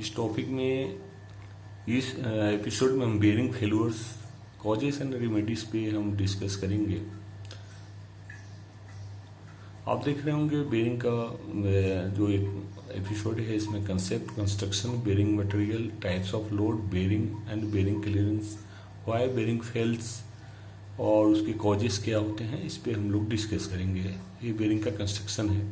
इस टॉपिक में इस एपिसोड में हम bearing failures causes and remedies पे हम डिस्कस करेंगे। आप देख रहे होंगे बेरिंग का जो एक एपिसोड है, इसमें concept, construction, bearing material, types of load, bearing and bearing clearance, why bearing fails और उसके कॉजेस क्या होते हैं, इस पे हम लोग डिस्कस करेंगे। ये बेरिंग का कंस्ट्रक्शन है।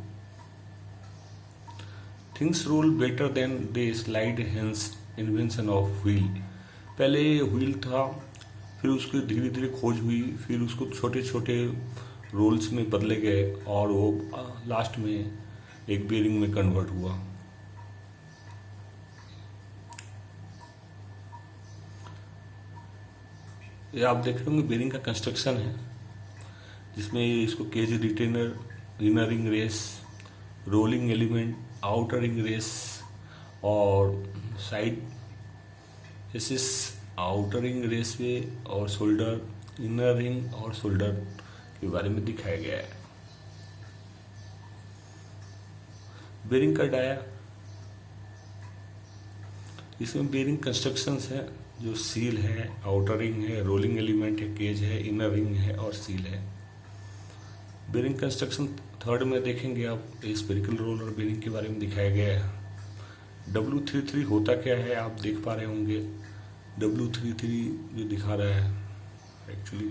Things roll better than they slide, hence invention of wheel. पहले व्हील था, फिर उसकी धीरे धीरे खोज हुई, फिर उसको छोटे छोटे रोल्स में बदले गए और वो लास्ट में एक बेरिंग में कन्वर्ट हुआ। ये आप देख रहे होंगे बेरिंग का कंस्ट्रक्शन है, जिसमें इसको cage retainer, inner ring race, rolling element, outer ring race और side axis, outer ring raceway और शोल्डर, इनर रिंग और शोल्डर के बारे में दिखाया गया है। बेरिंग का डाया, इसमें बेरिंग कंस्ट्रक्शंस है, जो सील है, आउटर रिंग है, रोलिंग एलिमेंट है, केज है, इनर रिंग है और सील है। बेरिंग कंस्ट्रक्शन थर्ड में देखेंगे आप, स्पेरिकल रोलर बेरिंग के बारे में दिखाया गया है। W33 होता क्या है आप देख पा रहे होंगे। W33 जो दिखा रहा है एक्चुअली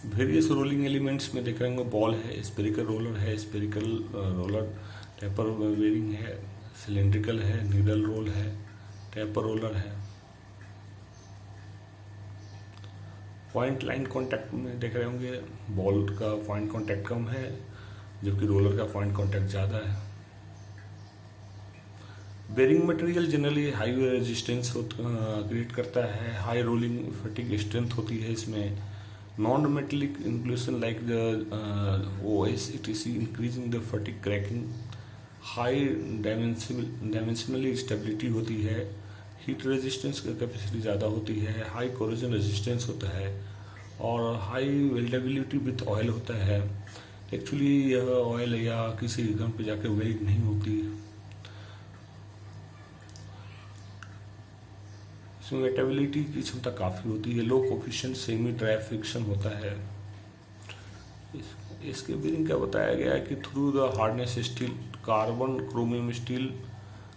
वेरियस रोलिंग एलिमेंट्स में देख रहे होंगे। बॉल है, स्पेरिकल रोलर है, स्पेरिकल रोलर, टेपर बेरिंग है, सिलेंड्रिकल है, नीडल रोल है, टेपर रोलर है। पॉइंट लाइन कांटेक्ट में देख रहे होंगे, बॉल का पॉइंट कांटेक्ट कम है जबकि रोलर का पॉइंट कांटेक्ट ज़्यादा है। Bearing material generally high resistance create करता है, हाई रोलिंग फटीग स्ट्रेंथ होती है इसमें। Non metallic inclusion like the OS etc increasing the fatigue cracking. High dimensionally stability होती है, हीट रेजिस्टेंस की कैपेसिटी ज़्यादा होती है, हाई कोरोजन रेजिस्टेंस होता है और हाई वेल्डेबिलिटी विथ ऑयल होता है। एक्चुअली यह ऑयल या किसी गन पे जाकर वेल्ड नहीं होती। इसमें वेटेबिलिटी की क्षमता काफ़ी होती है। Low coefficient semi dry friction होता है। इसके बेरिंग क्या बताया गया है कि through the hardness steel, carbon chromium steel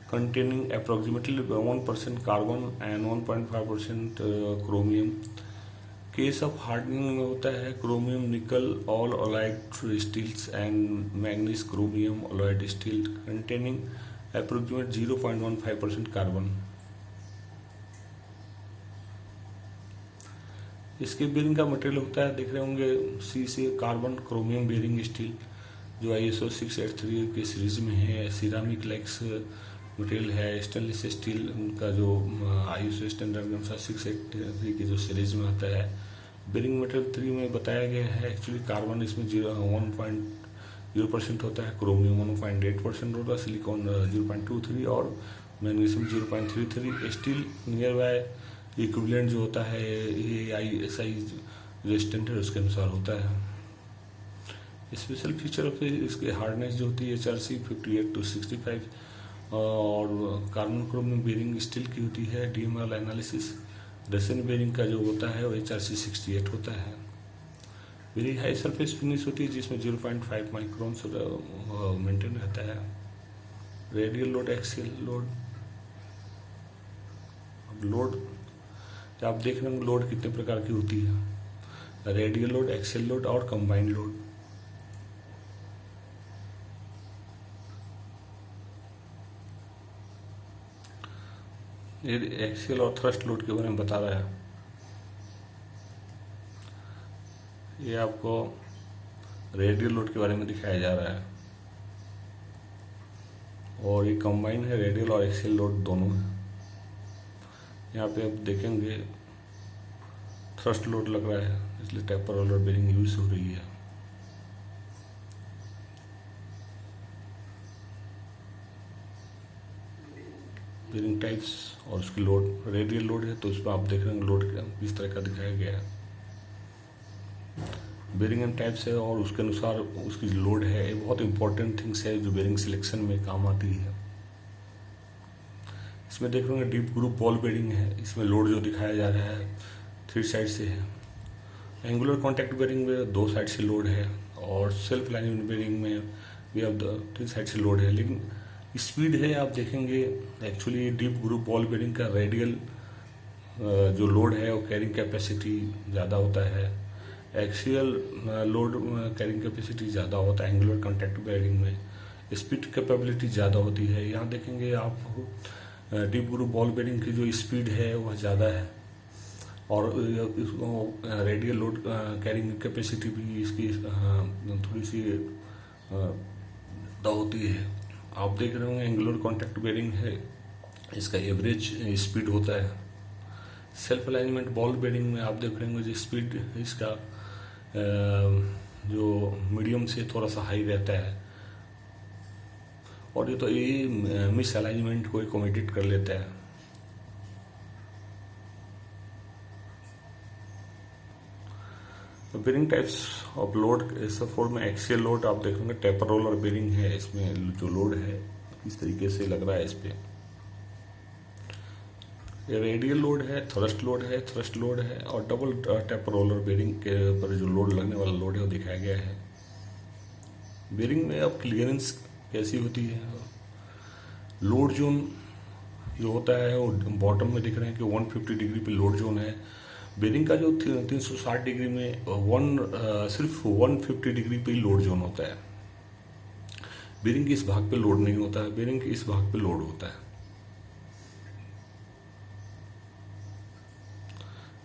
containing approximately 1% carbon and 1.5% chromium। Case of hardening में होता है chromium nickel all alloyed steels and manganese chromium alloyed steel containing approximate 0.15% carbon. इसके बेरिंग का मटेरियल होता है, देख रहे होंगे see carbon chromium bearing steel, जो ISO 683 के सीरीज में है। सिरामिक लेक्स मटेरियल है, स्टेनलेस स्टील उनका जो ISO स्टैंडर्ड के अनुसार 683 की जो सीरीज में आता है। बेरिंग मटेरियल 3 में बताया गया है, एक्चुअली कार्बन इसमें 1.0% होता है, क्रोमियम 1.8% होता है, सिलिकॉन 0.23 और magnesium 0.33। Steel near by equivalent जो होता है AISI जो स्टैंडर्ड है उसके अनुसार होता है। स्पेशल फीचर ऑफ इसके हार्डनेस जो होती है HRC 58-65 और कार्बन क्रोमियम बेरिंग स्टील की होती है। DML एनालिसिस रशियन बेरिंग का जो होता है वो HRC 68 होता है। वेरी हाई सरफेस फिनिश होती है जिसमें 0.5 माइक्रोन मेंटेन रहता है। रेडियल लोड, एक्सियल लोड आप देख रहे हैं लोड कितने प्रकार की होती है, रेडियल लोड, एक्सियल लोड और कंबाइंड लोड। ये एक्सियल और थ्रस्ट लोड के बारे में बता रहा है। ये आपको रेडियल लोड के बारे में दिखाया जा रहा है और ये कंबाइन है, रेडियल और एक्सियल लोड दोनों है। यहाँ पे आप देखेंगे थ्रस्ट लोड लग रहा है, इसलिए टेपर रोलर बेरिंग यूज हो रही है। बेरिंग टाइप्स और उसकी लोड, रेडियल लोड है तो उसमें आप देख रहे हैं लोड किस तरह का दिखाया गया है। बेरिंग एंड टाइप्स है और उसके अनुसार उसकी जो लोड है, ये बहुत इंपॉर्टेंट थिंग्स है जो बेरिंग सिलेक्शन में काम आती है। इसमें देख रहे हैं डीप ग्रुप बॉल बेरिंग है। इसमें लोड जो दिखाया जा रहा है 3 साइड से है। एंगुलर कॉन्टैक्ट बेरिंग में 2 साइड से लोड है और सेल्फ लाइनिंग बेरिंग में भी अब 3 साइड से लोड है। लेकिन स्पीड है, आप देखेंगे actually deep groove ball bearing का रेडियल जो लोड है वो कैरिंग कैपेसिटी ज़्यादा होता है, एक्सियल लोड कैरिंग कैपेसिटी ज़्यादा होता है। एंगुलर कॉन्टैक्ट बेरिंग में स्पीड कैपेबिलिटी ज़्यादा होती है। यहाँ देखेंगे आप डीप ग्रुप बॉल बेरिंग की जो स्पीड है वह ज़्यादा है और रेडियल लोड कैरिंग कैपेसिटी भी इसकी थोड़ी सी ज़्यादा होती है। आप देख रहे होंगे एंगुलर कॉन्टैक्ट बेरिंग है, इसका एवरेज स्पीड होता है। सेल्फ अलाइनमेंट बॉल बेरिंग में आप देख रहे होंगे जो स्पीड इसका जो मीडियम से थोड़ा सा हाई रहता है और ये तो ये मिस अलाइनमेंट को एकोमोडेट कर लेता है। तो बेरिंग टाइप्स ऑफ लोड इस फॉर्म में एक्सियल लोड आप देखेंगे टेपर रोलर बेरिंग है। इसमें जो लोड है इस तरीके से लग रहा है। इस पे ये रेडियल लोड है, थ्रस्ट लोड है और डबल टेपर रोलर बेरिंग के पर जो लोड लगने वाला लोड है वो दिखाया गया है। बेरिंग में अब क्लियरेंस कैसी होती है, लोड जोन जो होता है वो बॉटम में दिख रहे हैं कि 150 डिग्री पे लोड जोन है। बेरिंग का जो 360 डिग्री में सिर्फ 150 डिग्री पे ही लोड जोन होता है। बेरिंग के इस भाग पे लोड नहीं होता है, बेरिंग के इस भाग पे लोड होता है।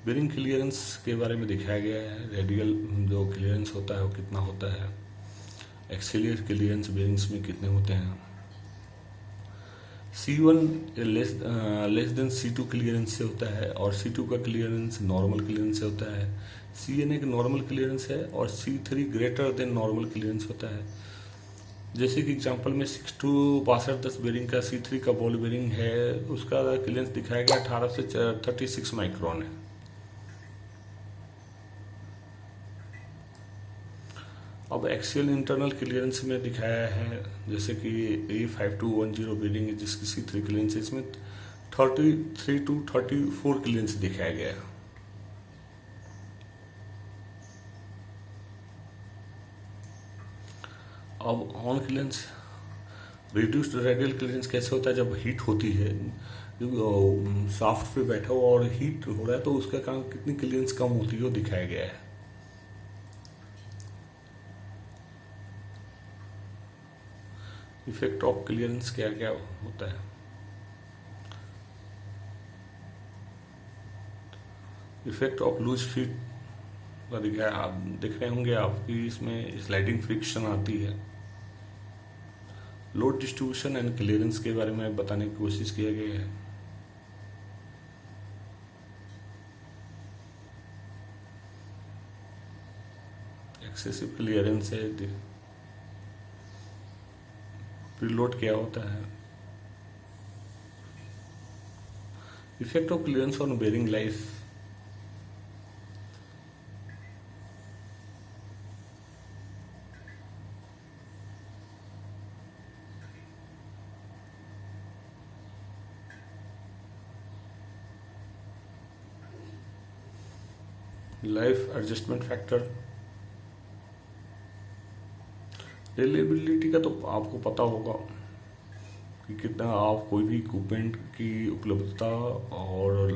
बेरिंग क्लियरेंस के बारे में दिखाया गया है। रेडियल जो क्लियरेंस होता है वो कितना होता है, एक्सिलियर क्लियरेंस बेरिंग्स में कितने होते हैं। C1 less than C2 clearance से होता है और C2 का क्लियरेंस नॉर्मल क्लियरेंस से होता है। CN एक नॉर्मल क्लियरेंस है और C3 greater than normal clearance होता है। जैसे कि एग्जांपल में 626210 बेरिंग का C3 का बॉल बेरिंग है, उसका क्लियरेंस दिखाया गया 18 से 36 माइक्रोन है। अब एक्सियल इंटरनल क्लियरेंस में दिखाया है जैसे कि A5210 बेरिंग है जिसकी C3 क्लियरेंस है, इसमें 33 to 34 क्लियरेंस दिखाया गया है। अब on clearance reduced radial clearance कैसे होता है, जब हीट होती है, शाफ्ट पे बैठा हुआ और हीट हो रहा है तो उसका कारण कितनी क्लियरेंस कम होती है वो दिखाया गया है। इफेक्ट ऑफ क्लियरेंस क्या क्या होता है, इफेक्ट ऑफ लूज फिट का दिखाया, आप देख रहे होंगे आपकी इसमें स्लाइडिंग फ्रिक्शन आती है। लोड डिस्ट्रीब्यूशन एंड क्लियरेंस के बारे में बताने की कोशिश किया गया है। एक्सेसिव क्लियरेंस है, प्रीलोड क्या होता है, effect of clearance on bearing life, life adjustment factor. Reliability का तो आपको पता होगा कि कितना आप कोई भी इक्विपमेंट की उपलब्धता और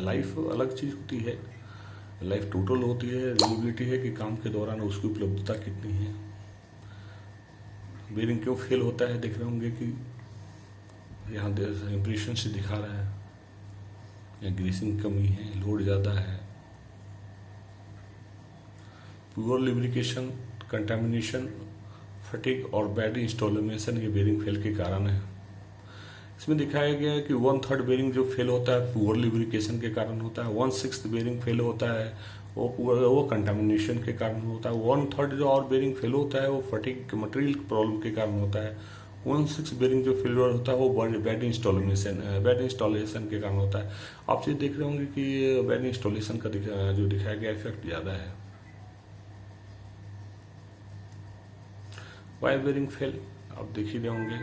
लाइफ अलग चीज़ होती है, लाइफ टोटल होती है, रिलायबिलिटी है कि काम के दौरान उसकी उपलब्धता कितनी है। बेरिंग क्यों फेल होता है देख रहे होंगे कि यहाँ इंप्रेशन से दिखा रहा है, या ग्रीसिंग कमी है, लोड ज़्यादा है, पुअर लुब्रिकेशन, कंटामिनेशन, फटीग और बैड इंस्टॉलेशन ये बेरिंग फेल के कारण है। इसमें दिखाया गया है कि 1/3 बेरिंग जो फेल होता है पुअर लुब्रिकेशन के कारण होता है, 1/6 बेरिंग फेल होता है वो कंटामिनेशन के कारण होता है, 1/3 जो और बेरिंग फेल होता है वो फटीग मटेरियल प्रॉब्लम के कारण होता है, 1/6 बेरिंग जो फेलियर होता है वो बैड इंस्टॉलेशन के कारण होता है। आप ये देख रहे होंगे कि बैड इंस्टॉलेशन का जो दिखाया गया इफेक्ट ज़्यादा है। वायर बेरिंग फेल, आप देख ही रहे होंगे